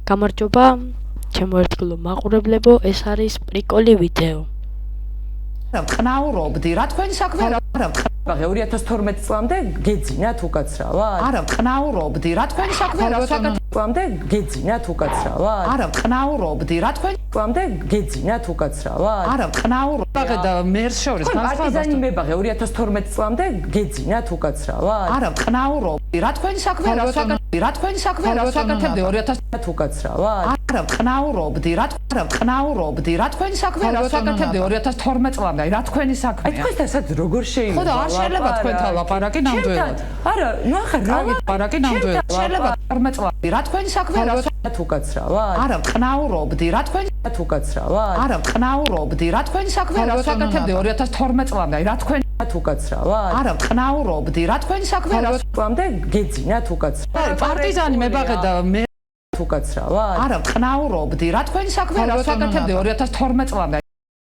გამარჯობა, ჩემო ერთგულო მაყურებლებო, ეს არის პრიკოლი ვიდეო. ვყნაურობდი, რა თქვენი საქმე რა 2012 წლამდე გეძინათ უკაცრავად? არა ვყნაურობდი, რა თქვენი საქმე რა წლამდე გეძინათ უკაცრავად? არა ვყნაურობდი, რა თქვენი წლამდე გეძინათ უკაცრავად? არა ვყნაურობდი და მერს შორის პარტიზანი მებაღე 2012 წლამდე გეძინათ უკაცრავად? არა ვყნაურობდი, რა თქვენი საქმე რა თქვენი საქმე რა საკეთებდი 2000 უკაცრავად? არა ვყნაურობდი, რა ვყნაურობდი, რა თქვენი საქმე რა საკეთებდი 2012 წლამდე, რა თქვენი საქმეა? აი თქვენ დასაც როგორ შეიძლება? ხო და არ შეიძლება თქვენთან ლაპარაკი ნამდვილად. არა, ნუ ახლა რა ლაპარაკი ნამდვილად. შეიძლება 12 წლამდე, რა თქვენი საქმე რა უკაცრავად? არა ვყნაურობდი, რა თქვენი უკაცრავად? არა ვყნაურობდი, რა თქვენი საქმე რა საკეთებდი 2012 წლამდე, რა თქვენი უკაცრავად? არა ვყნაურობდი, რა თქვენი საქმე რა წლამდე გეძინათ უკაცრავად? პარტიზანი მებაღე და მე უკაცრავად? არა ვყნაურობდი, რა თქვენი საქმე რა საკეთებდი 2012 წლამდე.